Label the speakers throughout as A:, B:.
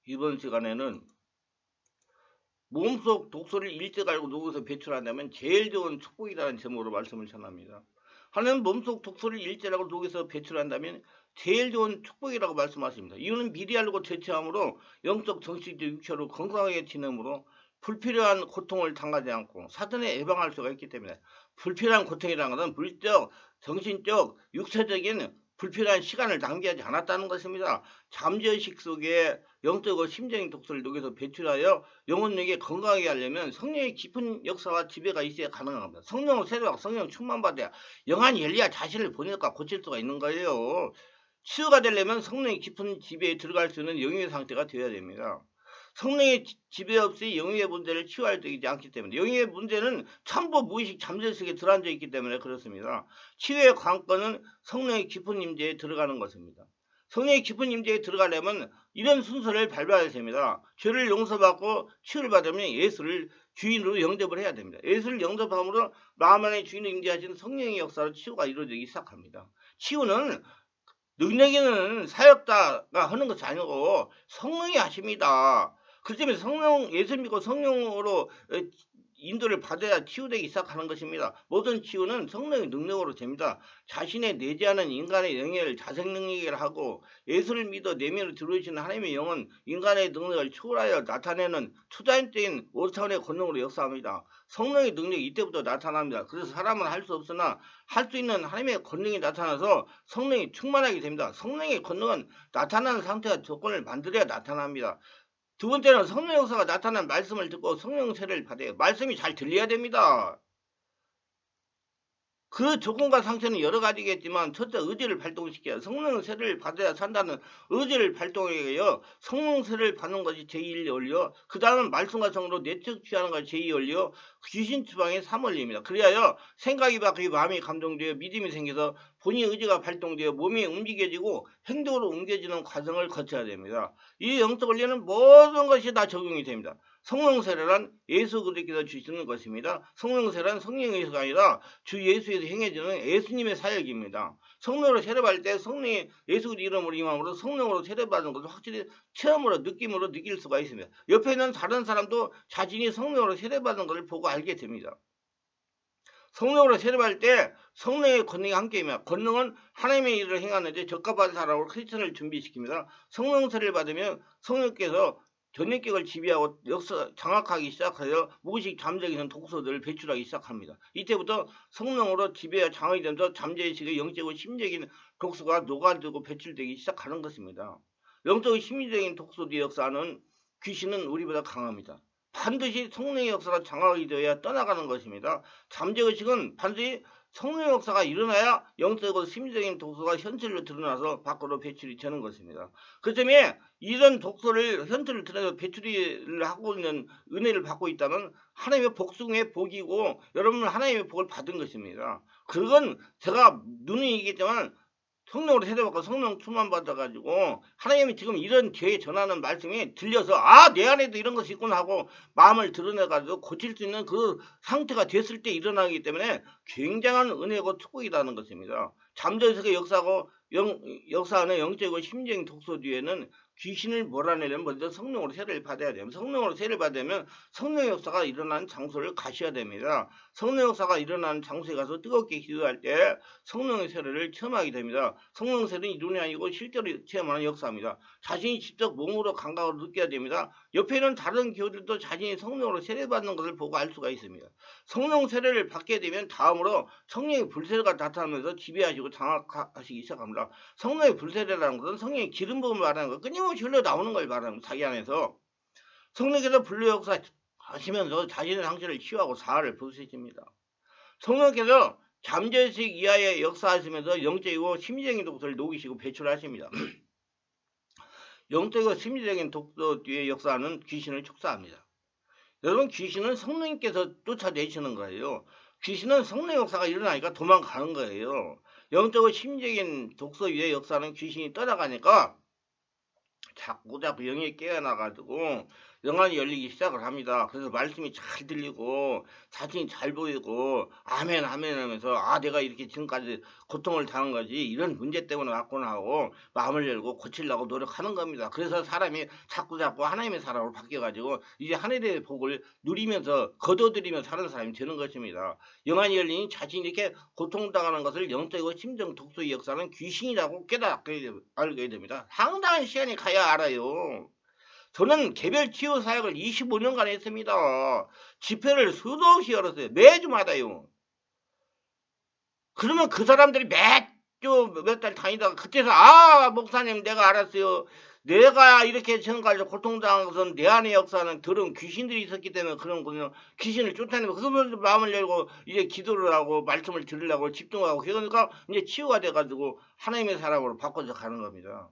A: 이번 시간에는 몸속 독소를 일제 갈고 녹여서 배출한다면 제일 좋은 축복이라는 제목으로 말씀을 전합니다. 하나님 몸속 독소를 일제라고 녹여서 배출한다면 제일 좋은 축복이라고 말씀하십니다. 이유는 미리 알고 대처함으로 영적, 정신적, 육체로 건강하게 지내므로 불필요한 고통을 당하지 않고 사전에 예방할 수가 있기 때문에 불필요한 고통이라는 것은 물적, 정신적, 육체적인 불필요한 시간을 낭비하지 않았다는 것입니다. 잠재의식 속에 영적으로 심적인 독소를 녹여서 배출하여 영혼에게 건강하게 하려면 성령의 깊은 역사와 지배가 있어야 가능합니다. 성령을 세례받고 성령 충만받아야 영안이 열려야 자신을 본인과 고칠 수가 있는 거예요. 치유가 되려면 성령의 깊은 지배에 들어갈 수 있는 영의 상태가 되어야 됩니다. 성령의 지배 없이 영의 문제를 치유할 수 있지 않기 때문에 영의 문제는 참고 무의식 잠재의식에 들어앉아 있기 때문에 그렇습니다. 치유의 관건은 성령의 깊은 임재에 들어가는 것입니다. 성령의 깊은 임재에 들어가려면 이런 순서를 밟아야 됩니다. 죄를 용서받고 치유를 받으면 예수를 주인으로 영접을 해야 됩니다. 예수를 영접함으로 마음 안에 주인으로 임재하시는 성령의 역사로 치유가 이루어지기 시작합니다. 치유는 능력 있는 사역자가 하는 것이 아니고 성령이 하십니다. 그렇기 때문에 예수 믿고 성령으로 인도를 받아야 치유되기 시작하는 것입니다. 모든 치유는 성령의 능력으로 됩니다. 자신의 내재하는 인간의 영역을 자생 능력이라 하고 예수를 믿어 내면으로 들어오시는 하나님의 영은 인간의 능력을 초월하여 나타내는 초자연적인 5차원의 권능으로 역사합니다. 성령의 능력이 이때부터 나타납니다. 그래서 사람은 할 수 없으나 할 수 있는 하나님의 권능이 나타나서 성령이 충만하게 됩니다. 성령의 권능은 나타나는 상태와 조건을 만들어야 나타납니다. 두 번째는 성령 역사가 나타난 말씀을 듣고 성령 세례를 받아요. 말씀이 잘 들려야 됩니다. 그 조건과 상태는 여러 가지겠지만 첫째 의지를 발동시켜야 성령 세례를 받아야 산다는 의지를 발동해요. 성령 세례를 받는 것이 제1원리요. 그 다음은 말씀과 성으로 내적 취하는 것이 제2원리요. 귀신 추방이 3원리입니다. 그래야 생각이 바뀌고 마음이 감동되어 믿음이 생겨서 본인 의지가 발동되어 몸이 움직여지고 행동으로 옮겨지는 과정을 거쳐야 됩니다. 이 영적 원리는 모든 것이 다 적용이 됩니다. 성령 세례란 예수 그리스도께서 주시는 것입니다. 성령 세례란 성령의 예수가 아니라 주 예수에서 행해지는 예수님의 사역입니다. 성령으로 세례받을 때 성령이 예수 이름으로 임함으로 성령으로 세례받는 것을 확실히 체험으로 느낌으로 느낄 수가 있습니다. 옆에 있는 다른 사람도 자신이 성령으로 세례받는 것을 보고 알게 됩니다. 성령으로 세례받을 때 성령의 권능이 함께입니다. 권능은 하나님의 일을 행하는데 적합한 사람으로 크리스천을 준비시킵니다. 성령 세례를 받으면 성령께서 전인격을 지배하고 역사 장악하기 시작하여 무의식 잠재적인 독소들을 배출하기 시작합니다. 이때부터 성령으로 지배와 장악이 되면서 잠재의식의 영적이고 심리적인 독소가 녹아들고 배출되기 시작하는 것입니다. 영적인 심리적인 독소의 역사는 귀신은 우리보다 강합니다. 반드시 성령의 역사가 장악이 되어야 떠나가는 것입니다. 잠재의식은 반드시 성령의 역사가 일어나야 영적으로 심리적인 독소가 현실로 드러나서 밖으로 배출이 되는 것입니다. 그 때문에 이런 독소를 현실로 드러나서 배출을 하고 있는 은혜를 받고 있다면 하나님의 복숭의 복이고 여러분은 하나님의 복을 받은 것입니다. 그건 제가 누누이 얘기했지만 성령으로 세례받고 성령 충만 받아가지고 하나님이 지금 이런 죄에 전하는 말씀이 들려서 내 안에도 이런 것이 있구나 하고 마음을 드러내가지고 고칠 수 있는 그 상태가 됐을 때 일어나기 때문에 굉장한 은혜고 축복이라는 것입니다. 잠재의식의 역사하고 역사하는 영적이고 심적인 독소 뒤에는 귀신을 몰아내려면 먼저 성령으로 세례를 받아야 됩니다. 성령으로 세례를 받으면 성령의 역사가 일어나는 장소를 가셔야 됩니다. 성령의 역사가 일어나는 장소에 가서 뜨겁게 기도할 때 성령의 세례를 체험하게 됩니다. 성령 세례는 이론이 아니고 실제로 체험하는 역사입니다. 자신이 직접 몸으로 감각으로 느껴야 됩니다. 옆에 있는 다른 교우들도 자신이 성령으로 세례받는 것을 보고 알 수가 있습니다. 성령 세례를 받게 되면 다음으로 성령의 불세례가 나타나면서 지배하시고 장악하시기 시작합니다. 성령의 불세례라는 것은 성령의 기름 부음을 말하는 것, 끊임없이 흘러나오는 걸 말하는 것, 자기 안에서 성령께서 불교 역사 하시면서 자신의 상처를 치유하고 사활을 부수십니다. 성령께서 잠재의식 이하의 역사하시면서 영적이고 심리적인 독소를 녹이시고 배출하십니다. 영적이고 심리적인 독소 뒤에 역사하는 귀신을 촉사합니다. 여러분, 귀신은 성령님께서 쫓아내시는 거예요. 귀신은 성령 역사가 일어나니까 도망가는 거예요. 영적으로 심리적인 독소 위에 역사는 귀신이 떠나가니까 자꾸 영이 깨어나가지고 영안이 열리기 시작을 합니다. 그래서 말씀이 잘 들리고 자신이 잘 보이고 아멘 아멘 하면서 아 내가 이렇게 지금까지 고통을 당한 거지 이런 문제 때문에 왔구나 하고 마음을 열고 고치려고 노력하는 겁니다. 그래서 사람이 자꾸 하나님의 사람으로 바뀌어가지고 이제 하늘의 복을 누리면서 거둬들이면서 사는 사람이 되는 것입니다. 영안이 열리니 자신이 이렇게 고통당하는 것을 영적이고 심정 독소의 역사는 귀신이라고 깨닫게 알게 됩니다. 상당한 시간이 가야 알아요. 저는 개별 치유 사역을 25년간 했습니다. 집회를 수도 없이 열었어요. 매주마다요. 그러면 그 사람들이 매주 몇 달 다니다가 그때서 아 목사님 내가 알았어요. 내가 이렇게 지금까지 고통당한 것은 내 안의 역사는 들은 귀신들이 있었기 때문에 그런 거요. 귀신을 쫓아내고 그러면서 마음을 열고 이제 기도를 하고 말씀을 들으려고 집중하고 그러니까 이제 치유가 돼가지고 하나님의 사람으로 바꿔서 가는 겁니다.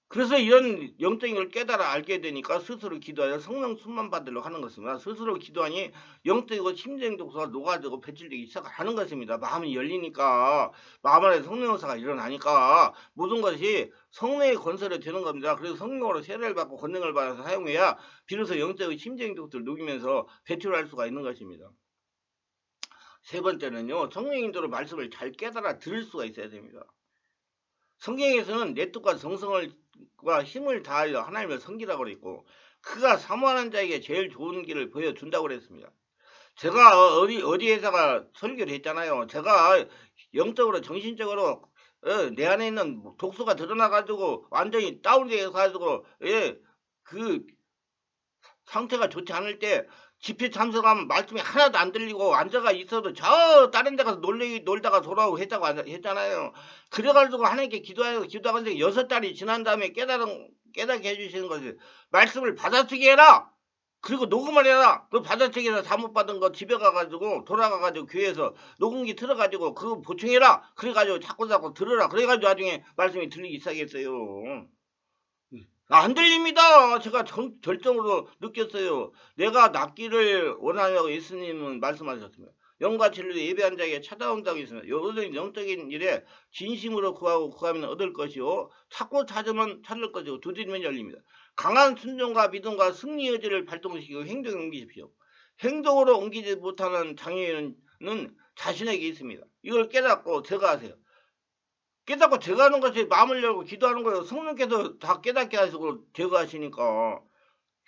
A: 그래서 이런 영적인 걸 깨달아 알게 되니까 스스로 기도하여 성령 충만 받으려고 하는 것입니다. 스스로 기도하니 영적이고 심정 독소가 녹아지고 배출되기 시작하는 것입니다. 마음이 열리니까 마음 안에 성령 역사가 일어나니까 모든 것이 성령의 건설이 되는 겁니다. 그래서 성령으로 세례를 받고 권능을 받아서 사용해야 비로소 영적인 심정 독소를 녹이면서 배출할 수가 있는 것입니다. 세 번째는요. 성령님들의 말씀을 잘 깨달아 들을 수가 있어야 됩니다. 성경에서는 내 뜻과 정성과 힘을 다하여 하나님을 섬기라고 그랬고 그가 사모하는 자에게 제일 좋은 길을 보여준다고 그랬습니다. 제가 어디에다가 설교를 했잖아요. 제가 영적으로 정신적으로 내 안에 있는 독소가 드러나가지고 완전히 다운되어 가지고 그 상태가 좋지 않을 때 집회 참석하면 말씀이 하나도 안 들리고 앉아가 있어도 저 다른 데 가서 놀다가 돌아오고 했다고 했잖아요. 그래가지고 하나님께 기도하고 6달이 지난 다음에 깨닫게 해주시는 것이 말씀을 받아쓰게 해라. 그리고 녹음을 해라. 그 받아쓰기에서 잘못 받은 거 집에 가가지고 돌아가가지고 교회에서 녹음기 틀어가지고 그거 보충해라. 그래가지고 자꾸 들으라. 그래가지고 나중에 말씀이 들리기 시작했어요. 안 들립니다. 제가 절정으로 느꼈어요. 내가 낫기를 원하냐고 예수님은 말씀하셨습니다. 영과 진리로 예배한 자에게 찾아온다고 했습니다. 모든 영적인 일에 진심으로 구하고 구하면 얻을 것이요. 찾고 찾으면 찾을 것이고 두드리면 열립니다. 강한 순종과 믿음과 승리 의지를 발동시키고 행동에 옮기십시오. 행동으로 옮기지 못하는 장애인은 자신에게 있습니다. 이걸 깨닫고 제거하세요. 깨닫고 제거하는 것이 마음을 열고 기도하는 거예요. 성령께서 다 깨닫게 하시고 제거하시니까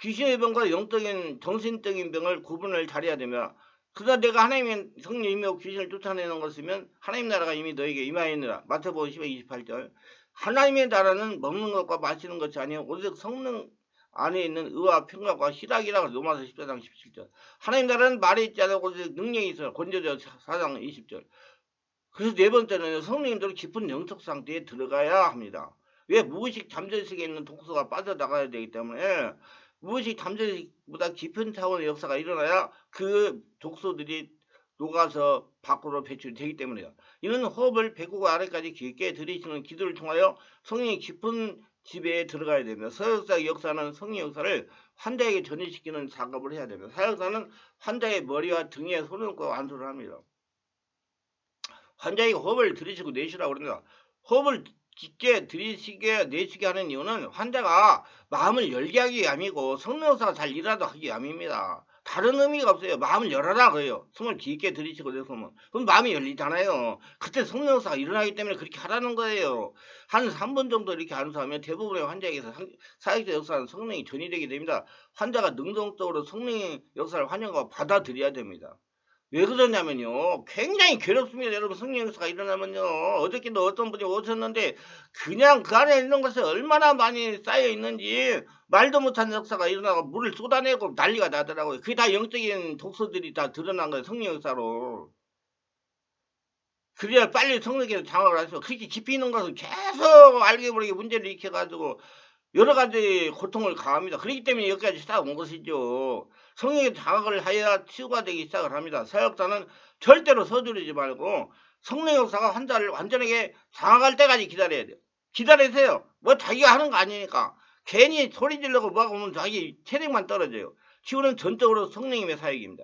A: 귀신의 병과 영적인 정신적인 병을 구분을 잘해야 됩니다. 그러나 내가 하나님의 성령이며 귀신을 쫓아내는 것이면 하나님 나라가 이미 너에게 임하였느라. 마태복음 10장 28절. 하나님의 나라는 먹는 것과 마시는 것이 아니요 오직 성령 안에 있는 의와 평강과 희락이라고 로마서 14장 17절. 하나님 나라는 말에 있지 않고 오직 능력이 있어요. 권조서 4장 20절. 그래서 네 번째는 성령님들은 깊은 영적 상태에 들어가야 합니다. 왜? 무의식 잠재의식에 있는 독소가 빠져나가야 되기 때문에 무의식 잠재의식보다 깊은 차원의 역사가 일어나야 그 독소들이 녹아서 밖으로 배출되기 때문이에요. 이는 호흡을 배꼽 아래까지 깊게 들이쉬는 기도를 통하여 성령이 깊은 지배에 들어가야 됩니다. 서역사의 역사는 성령 역사를 환자에게 전이시키는 작업을 해야 됩니다. 사역사는 환자의 머리와 등에 손을 얹고 안수를 합니다. 환자에게 호흡을 들이쉬고 내쉬라고 그럽니다. 호흡을 깊게 들이쉬게 내쉬게 하는 이유는 환자가 마음을 열게 하기 위함이고 성령사가 잘 일하도록 하기 위함입니다. 다른 의미가 없어요. 마음을 열어라 그래요. 숨을 깊게 들이쉬고 내쉬면 그럼 마음이 열리잖아요. 그때 성령사가 일어나기 때문에 그렇게 하라는 거예요. 한 3분 정도 이렇게 안수하면 대부분의 환자에게서 사역자 역사는 성령이 전이되게 됩니다. 환자가 능동적으로 성령의 역사를 환영하고 받아들여야 됩니다. 왜 그러냐면요. 굉장히 괴롭습니다. 여러분 성령 역사가 일어나면요. 어저께도 어떤 분이 오셨는데 그냥 그 안에 있는 것이 얼마나 많이 쌓여 있는지 말도 못한 역사가 일어나고 물을 쏟아내고 난리가 나더라고요. 그게 다 영적인 독소들이 다 드러난 거예요. 성령 역사로. 그래야 빨리 성령께서 장악을 하시고 그렇게 깊이 있는 것을 계속 알게 모르게 문제를 일으켜가지고 여러 가지 고통을 가합니다. 그렇기 때문에 여기까지 싹 온 것이죠. 성령의 장악을 하여야 치유가 되기 시작을 합니다. 사역자는 절대로 서두르지 말고 성령 역사가 환자를 완전하게 장악할 때까지 기다려야 돼요. 기다리세요. 뭐 자기가 하는 거 아니니까. 괜히 소리 지르고 뭐하고 하면 자기 체력만 떨어져요. 치유는 전적으로 성령님의 사역입니다.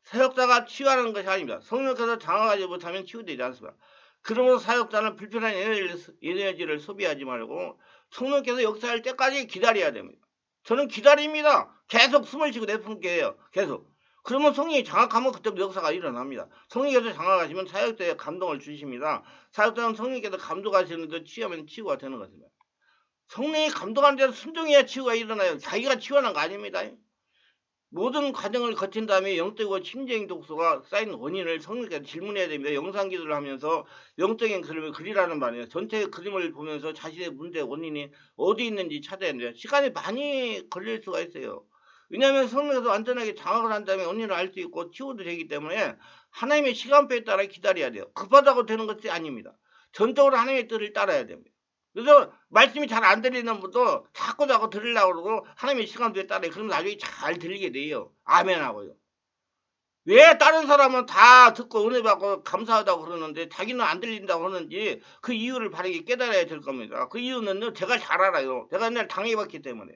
A: 사역자가 치유하는 것이 아닙니다. 성령께서 장악하지 못하면 치유되지 않습니다. 그러므로 사역자는 불편한 에너지를 소비하지 말고 성령께서 역사할 때까지 기다려야 됩니다. 저는 기다립니다. 계속 숨을 쉬고 내뿜게요. 계속. 그러면 성령이 장악하면 그때부터 역사가 일어납니다. 성령께서 장악하시면 사역자에 감동을 주십니다. 사역자는 성령께서 감동하시는데 취하면 치유가 되는 것입니다. 성령이 감동하는 데서 순종해야 치유가 일어나요. 자기가 치유하는 거 아닙니다. 모든 과정을 거친 다음에 영적이고 심리적인 독소가 쌓인 원인을 성령께서 질문해야 됩니다. 영상기도를 하면서 영적인 그림을 그리라는 말이에요. 전체 그림을 보면서 자신의 문제 원인이 어디 있는지 찾아야 돼요. 시간이 많이 걸릴 수가 있어요. 왜냐하면 성령께서 완전하게 장악을 한 다음에 원인을 알 수 있고 치유도 되기 때문에 하나님의 시간표에 따라 기다려야 돼요. 급하다고 되는 것이 아닙니다. 전적으로 하나님의 뜻을 따라야 됩니다. 그래서 말씀이 잘 안 들리는 분도 자꾸 들으려고 그러고 하나님의 시간표에 따라요. 그러면 나중에 잘 들리게 돼요. 아멘 하고요. 왜 다른 사람은 다 듣고 은혜 받고 감사하다고 그러는데 자기는 안 들린다고 하는지 그 이유를 바르게 깨달아야 될 겁니다. 그 이유는요, 제가 잘 알아요. 제가 옛날에 당해봤기 때문에.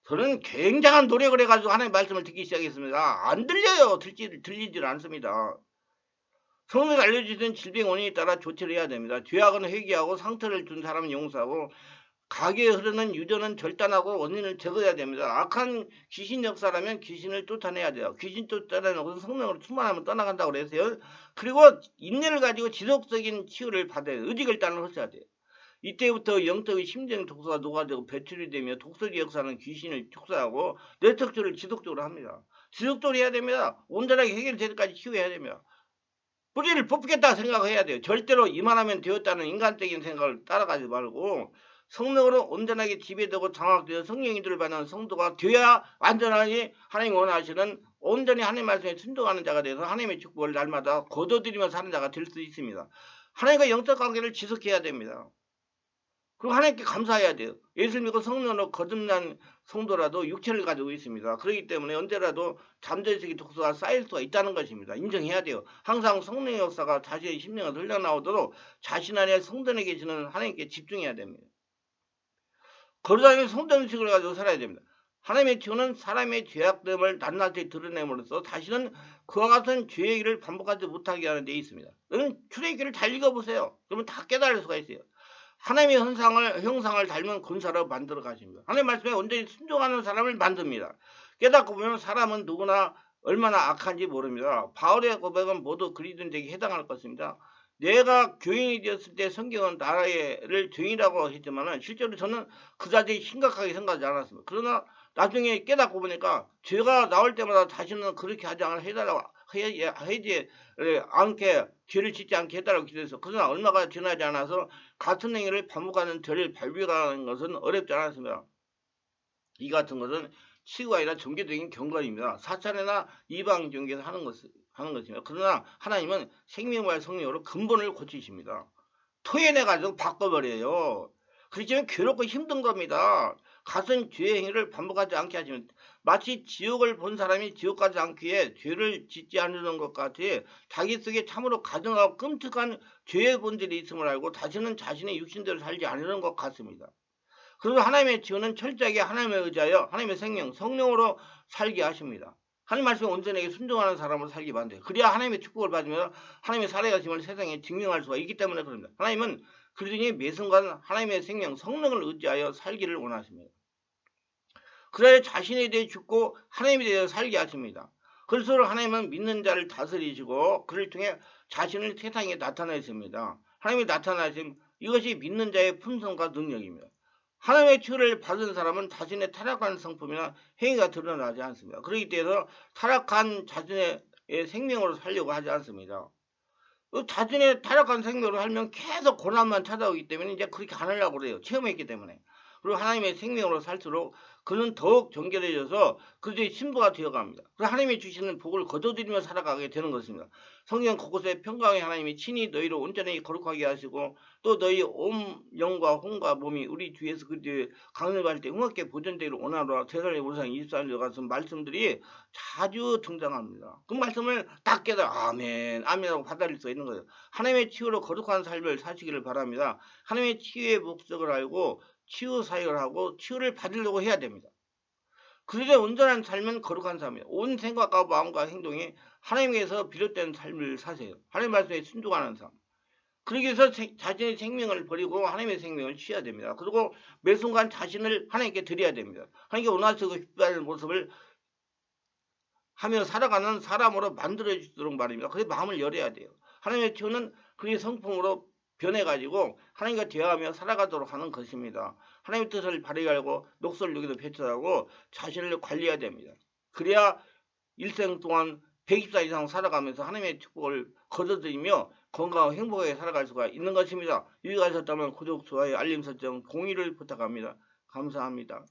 A: 저는 굉장한 노력을 해가지고 하나님의 말씀을 듣기 시작했습니다. 안 들려요. 들리질 않습니다. 성령이 알려주신 질병 원인에 따라 조치를 해야 됩니다. 죄악은 회개하고 상처를 준 사람은 용서하고 가게에 흐르는 유전은 절단하고 원인을 제거해야 됩니다. 악한 귀신 역사라면 귀신을 쫓아내야 돼요. 귀신 쫓아내는 것은 성령으로 충만하면 떠나간다고 그랬어요. 그리고 인내를 가지고 지속적인 치유를 받아야 돼요. 의지결단을 하셔야 돼요. 이때부터 영적인 심정 독소가 녹아지고 배출이 되며 독소지 역사는 귀신을 축소하고 뇌척추를 지속적으로 합니다. 지속적으로 해야 됩니다. 온전하게 해결될 때까지 치유해야 됩니다. 뿌리를 뽑겠다 생각해야 돼요. 절대로 이만하면 되었다는 인간적인 생각을 따라가지 말고 성령으로 온전하게 지배되고 장악되어 성령인들을 받는 성도가 되어야 완전하게 하나님 원하시는 온전히 하나님 말씀에 순종하는 자가 돼서 하나님의 축복을 날마다 거둬들이며 사는 자가 될 수 있습니다. 하나님과 영적 관계를 지속해야 됩니다. 그리고 하나님께 감사해야 돼요. 예수를 믿고 성령으로 거듭난 성도라도 육체를 가지고 있습니다. 그렇기 때문에 언제라도 잠재의식의 독소가 쌓일 수가 있다는 것입니다. 인정해야 돼요. 항상 성령의 역사가 자신의 심령에서 흘러나오도록 자신 안에 성전에 계시는 하나님께 집중해야 됩니다. 거룩하게 성전의식을 가지고 살아야 됩니다. 하나님의 치유는 사람의 죄악됨을 낱낱이 드러냄으로써 다시는 그와 같은 죄의 길을 반복하지 못하게 하는 데 있습니다. 여러분 출애굽기를 잘 읽어보세요. 그러면 다 깨달을 수가 있어요. 하나님의 형상을 닮은 군사로 만들어 가십니다. 하나님 말씀에 온전히 순종하는 사람을 만듭니다. 깨닫고 보면 사람은 누구나 얼마나 악한지 모릅니다. 바울의 고백은 모두 그리스도인 자에게 해당할 것입니다. 내가 교인이 되었을 때 성경은 나를 죄인이라고 했지만 실제로 저는 그다지 심각하게 생각하지 않았습니다. 그러나 나중에 깨닫고 보니까 죄가 나올 때마다 다시는 그렇게 하지 않게 죄를 짓지 않게 해달라고 기도해서 그러나 얼마가 지나지 않아서 같은 행위를 반복하는 죄를 발견하는 것은 어렵지 않았습니다. 이 같은 것은 치유가 아니라 종교적인 경건입니다. 사찰이나 이방 종교에서 하는 것입니다. 그러나 하나님은 생명과 성령으로 근본을 고치십니다. 토해내가지고 바꿔버려요. 그렇지만 괴롭고 힘든 겁니다. 같은 죄의 행위를 반복하지 않게 하시면 마치 지옥을 본 사람이 지옥 가지 않기 위해 죄를 짓지 않는 것 같이 자기 속에 참으로 가증하고 끔찍한 죄의 본질이 있음을 알고 다시는 자신의 육신대로 살지 않는 것 같습니다. 그래서 하나님의 지원은 철저하게 하나님에 의지하여 하나님의 생명, 성령으로 살게 하십니다. 하나님 말씀에 온전하게 순종하는 사람으로 살기 바랍니다. 그래야 하나님의 축복을 받으며 하나님의 살아가심을 세상에 증명할 수가 있기 때문에 그럽니다. 하나님은 그러니 매 순간 하나님의 생명, 성령을 의지하여 살기를 원하십니다. 그래야 자신에 대해 죽고 하나님에 대해 살게 하십니다. 그래서 하나님은 믿는 자를 다스리시고 그를 통해 자신을 세상에 나타내십니다. 하나님이 나타나심 이것이 믿는 자의 품성과 능력입니다. 하나님의 치유를 받은 사람은 자신의 타락한 성품이나 행위가 드러나지 않습니다. 그렇기 때문에 타락한 자신의 생명으로 살려고 하지 않습니다. 자신의 타락한 생명으로 살면 계속 고난만 찾아오기 때문에 이제 그렇게 안 하려고 그래요. 체험했기 때문에. 그리고 하나님의 생명으로 살수록 그는 더욱 정결해져서 그들의 신부가 되어갑니다. 그래서 하나님이 주시는 복을 거둬들이며 살아가게 되는 것입니다. 성경 곳곳에 평강의 하나님이 친히 너희를 온전히 거룩하게 하시고 또 너희 온 영과 혼과 몸이 우리 주 예수 그리스도의 강림할 때 흥하게 보존되기를 원하노라. 대사로의 우상 24절 같은 말씀들이 자주 등장합니다. 그 말씀을 딱 깨달아 아멘 아멘하고 받아들일 수 있는 거예요. 하나님의 치유로 거룩한 삶을 사시기를 바랍니다. 하나님의 치유의 목적을 알고 치유 사역을 하고 치유를 받으려고 해야 됩니다. 그들의 온전한 삶은 거룩한 삶이에요. 온 생각과 마음과 행동이 하나님께서 비롯된 삶을 사세요. 하나님 말씀에 순종하는 삶. 그러기 위해서 자신의 생명을 버리고 하나님의 생명을 취해야 됩니다. 그리고 매 순간 자신을 하나님께 드려야 됩니다. 하나님께 원하시고 싶다는 모습을 하며 살아가는 사람으로 만들어주도록 말입니다. 그래서 마음을 열어야 돼요. 하나님의 태우는 그의 성품으로 변해가지고 하나님과 대화하며 살아가도록 하는 것입니다. 하나님의 뜻을 바르게 알고 녹슬 누기도 배척하고 자신을 관리해야 됩니다. 그래야 일생 동안 124 이상 살아가면서 하나님의 축복을 거둬들이며 건강하고 행복하게 살아갈 수가 있는 것입니다. 유익하셨다면 구독, 좋아요, 알림 설정, 공유를 부탁합니다. 감사합니다.